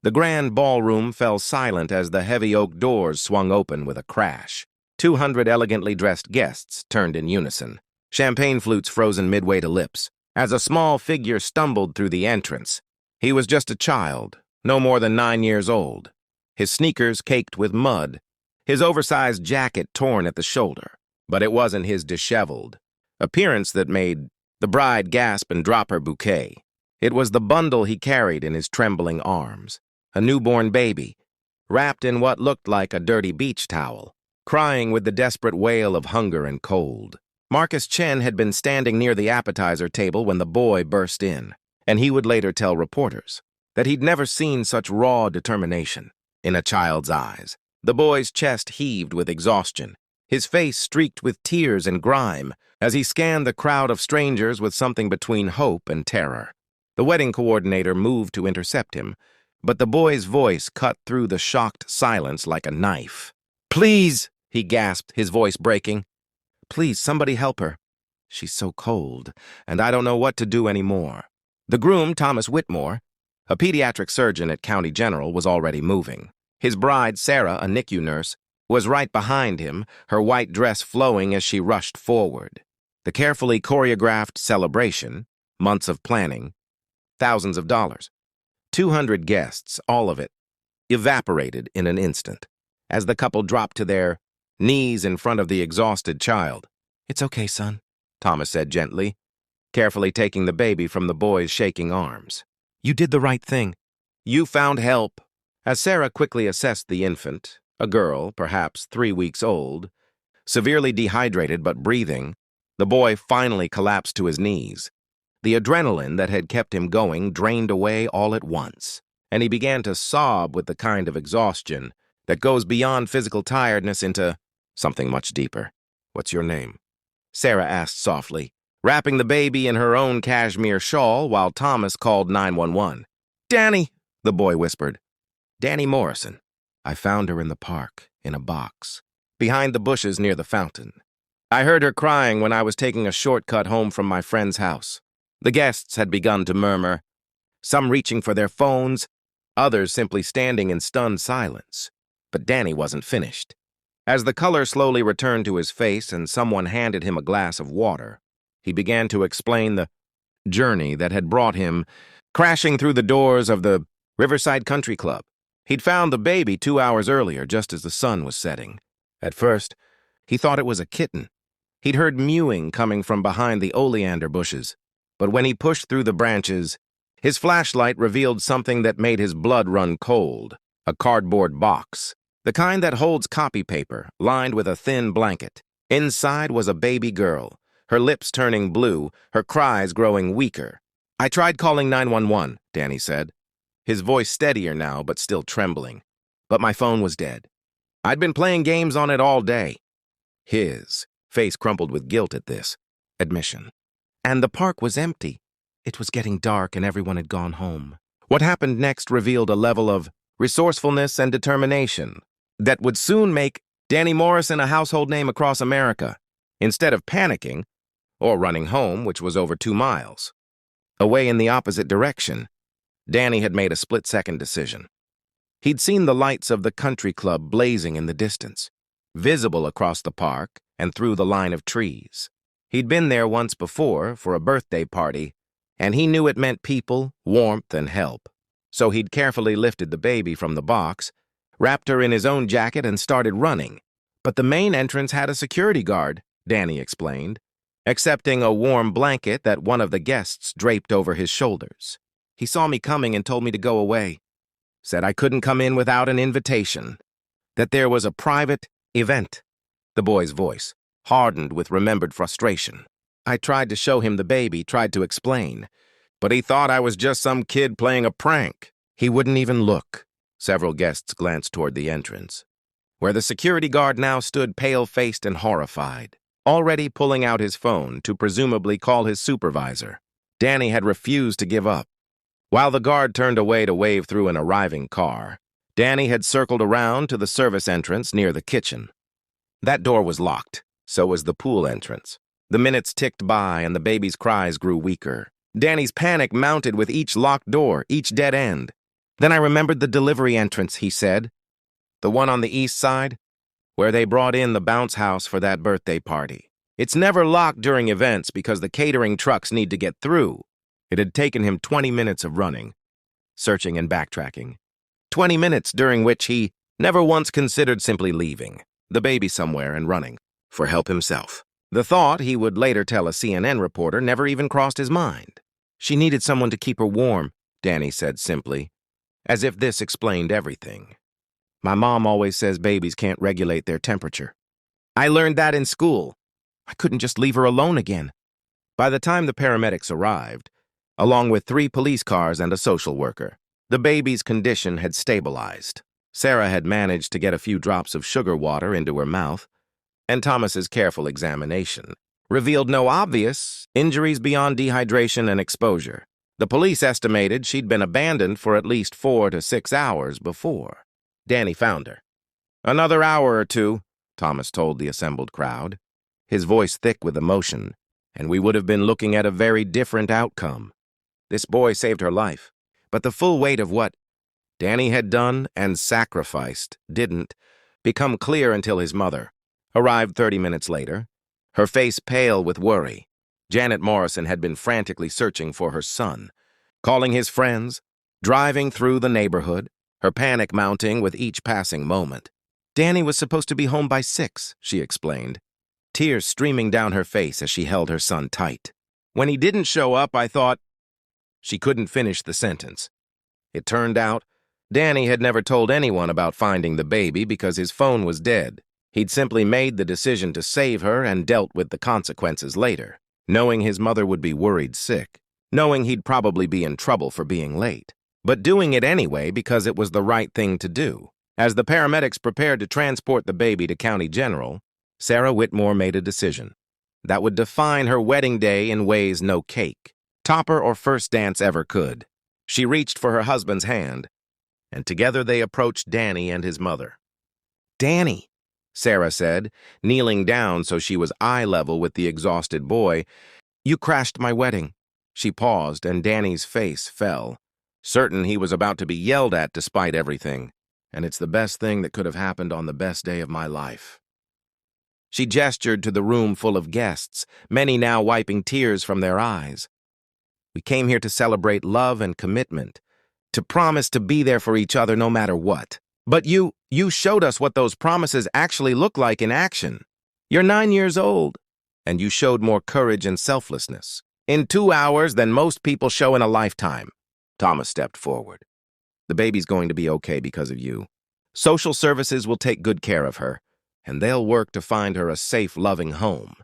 The grand ballroom fell silent as the heavy oak doors swung open with a crash. 200 elegantly dressed guests turned in unison, champagne flutes frozen midway to lips, as a small figure stumbled through the entrance. He was just a child, no more than 9 years old, his sneakers caked with mud, his oversized jacket torn at the shoulder. But it wasn't his disheveled appearance that made the bride gasp and drop her bouquet. It was the bundle he carried in his trembling arms, a newborn baby, wrapped in what looked like a dirty beach towel, crying with the desperate wail of hunger and cold. Marcus Chen had been standing near the appetizer table when the boy burst in, and he would later tell reporters that he'd never seen such raw determination in a child's eyes. The boy's chest heaved with exhaustion, his face streaked with tears and grime as he scanned the crowd of strangers with something between hope and terror. The wedding coordinator moved to intercept him, but the boy's voice cut through the shocked silence like a knife. "Please," he gasped, his voice breaking. "Please, somebody help her. She's so cold, and I don't know what to do anymore." The groom, Thomas Whitmore, a pediatric surgeon at County General, was already moving. His bride, Sarah, a NICU nurse, was right behind him, her white dress flowing as she rushed forward. The carefully choreographed celebration, months of planning, thousands of dollars. 200 guests, all of it, evaporated in an instant, as the couple dropped to their knees in front of the exhausted child. "It's okay, son," Thomas said gently, carefully taking the baby from the boy's shaking arms. "You did the right thing. You found help." As Sarah quickly assessed the infant, a girl, perhaps 3 weeks old, severely dehydrated but breathing, the boy finally collapsed to his knees. The adrenaline that had kept him going drained away all at once, and he began to sob with the kind of exhaustion that goes beyond physical tiredness into something much deeper. "What's your name?" Sarah asked softly, wrapping the baby in her own cashmere shawl while Thomas called 911. "Danny," the boy whispered. "Danny Morrison. I found her in the park, in a box, behind the bushes near the fountain. I heard her crying when I was taking a shortcut home from my friend's house." The guests had begun to murmur, some reaching for their phones, others simply standing in stunned silence. But Danny wasn't finished. As the color slowly returned to his face and someone handed him a glass of water, he began to explain the journey that had brought him crashing through the doors of the Riverside Country Club. He'd found the baby 2 hours earlier, just as the sun was setting. At first, he thought it was a kitten. He'd heard mewing coming from behind the oleander bushes. But when he pushed through the branches, his flashlight revealed something that made his blood run cold: a cardboard box, the kind that holds copy paper, lined with a thin blanket. Inside was a baby girl, her lips turning blue, her cries growing weaker. "I tried calling 911, Danny said, his voice steadier now but still trembling. "But my phone was dead. I'd been playing games on it all day." His face crumpled with guilt at this admission. And the park was empty. It was getting dark and everyone had gone home. What happened next revealed a level of resourcefulness and determination that would soon make Danny Morrison a household name across America. Instead of panicking, or running home, which was over 2 miles, away in the opposite direction, Danny had made a split-second decision. He'd seen the lights of the country club blazing in the distance, visible across the park and through the line of trees. He'd been there once before for a birthday party, and he knew it meant people, warmth, and help. So he'd carefully lifted the baby from the box, wrapped her in his own jacket, and started running. But the main entrance had a security guard, Danny explained, accepting a warm blanket that one of the guests draped over his shoulders. "He saw me coming and told me to go away. Said I couldn't come in without an invitation. That there was a private event." The boy's voice hardened with remembered frustration. "I tried to show him the baby, tried to explain, but he thought I was just some kid playing a prank. He wouldn't even look." Several guests glanced toward the entrance, where the security guard now stood pale-faced and horrified, already pulling out his phone to presumably call his supervisor. Danny had refused to give up. While the guard turned away to wave through an arriving car, Danny had circled around to the service entrance near the kitchen. That door was locked. So was the pool entrance. The minutes ticked by and the baby's cries grew weaker. Danny's panic mounted with each locked door, each dead end. Then I remembered the delivery entrance, he said. The one on the east side, where they brought in the bounce house for that birthday party. It's never locked during events because the catering trucks need to get through. It had taken him 20 minutes of running, searching and backtracking. 20 minutes during which he never once considered simply leaving the baby somewhere and running for help himself. The thought, he would later tell a CNN reporter, never even crossed his mind. She needed someone to keep her warm, Danny said simply, as if this explained everything. My mom always says babies can't regulate their temperature. I learned that in school. I couldn't just leave her alone again. By the time the paramedics arrived, along with 3 police cars and a social worker, the baby's condition had stabilized. Sarah had managed to get a few drops of sugar water into her mouth, and Thomas's careful examination revealed no obvious injuries beyond dehydration and exposure. The police estimated she'd been abandoned for at least 4 to 6 hours before Danny found her. Another hour or two, Thomas told the assembled crowd, his voice thick with emotion, and we would have been looking at a very different outcome. This boy saved her life, but the full weight of what Danny had done and sacrificed didn't become clear until his mother arrived 30 minutes later, her face pale with worry. Janet Morrison had been frantically searching for her son, calling his friends, driving through the neighborhood, her panic mounting with each passing moment. Danny was supposed to be home by 6, she explained, tears streaming down her face as she held her son tight. When he didn't show up, I thought... She couldn't finish the sentence. It turned out, Danny had never told anyone about finding the baby because his phone was dead. He'd simply made the decision to save her and dealt with the consequences later, knowing his mother would be worried sick, knowing he'd probably be in trouble for being late, but doing it anyway because it was the right thing to do. As the paramedics prepared to transport the baby to County General, Sarah Whitmore made a decision that would define her wedding day in ways no cake, topper, or first dance ever could. She reached for her husband's hand, and together they approached Danny and his mother. "Danny," Sarah said, kneeling down so she was eye level with the exhausted boy, "you crashed my wedding." She paused, and Danny's face fell, certain he was about to be yelled at despite everything. "And it's the best thing that could have happened on the best day of my life." She gestured to the room full of guests, many now wiping tears from their eyes. "We came here to celebrate love and commitment, to promise to be there for each other no matter what. But you showed us what those promises actually look like in action. You're 9 years old, and you showed more courage and selflessness in 2 hours than most people show in a lifetime." Thomas stepped forward. "The baby's going to be okay because of you. Social services will take good care of her, and they'll work to find her a safe, loving home."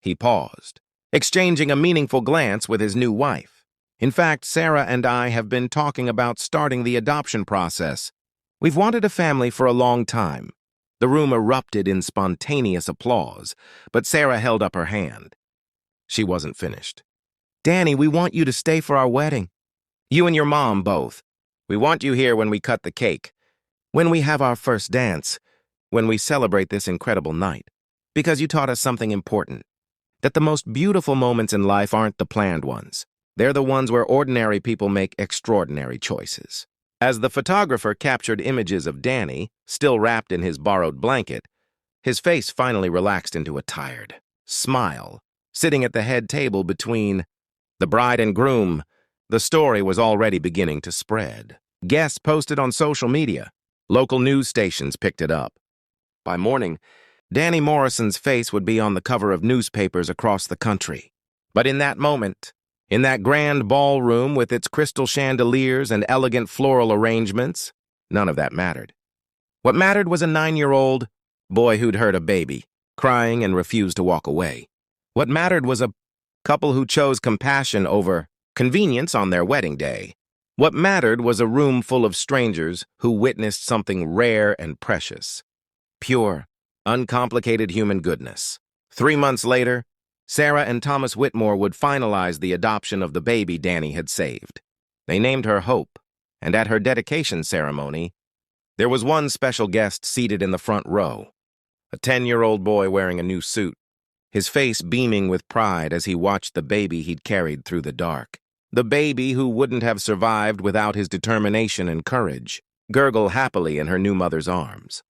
He paused, exchanging a meaningful glance with his new wife. "In fact, Sarah and I have been talking about starting the adoption process. We've wanted a family for a long time." The room erupted in spontaneous applause, but Sarah held up her hand. She wasn't finished. "Danny, we want you to stay for our wedding. You and your mom both. We want you here when we cut the cake, when we have our first dance, when we celebrate this incredible night, because you taught us something important, that the most beautiful moments in life aren't the planned ones. They're the ones where ordinary people make extraordinary choices." As the photographer captured images of Danny, still wrapped in his borrowed blanket, his face finally relaxed into a tired smile. Sitting at the head table between the bride and groom, the story was already beginning to spread. Guests posted on social media. Local news stations picked it up. By morning, Danny Morrison's face would be on the cover of newspapers across the country. But in that moment, in that grand ballroom with its crystal chandeliers and elegant floral arrangements, none of that mattered. What mattered was a 9-year-old boy who'd heard a baby, crying and refused to walk away. What mattered was a couple who chose compassion over convenience on their wedding day. What mattered was a room full of strangers who witnessed something rare and precious. Pure, uncomplicated human goodness. 3 months later, Sarah and Thomas Whitmore would finalize the adoption of the baby Danny had saved. They named her Hope, and at her dedication ceremony, there was one special guest seated in the front row, a 10-year-old boy wearing a new suit, his face beaming with pride as he watched the baby he'd carried through the dark. The baby who wouldn't have survived without his determination and courage, gurgle happily in her new mother's arms.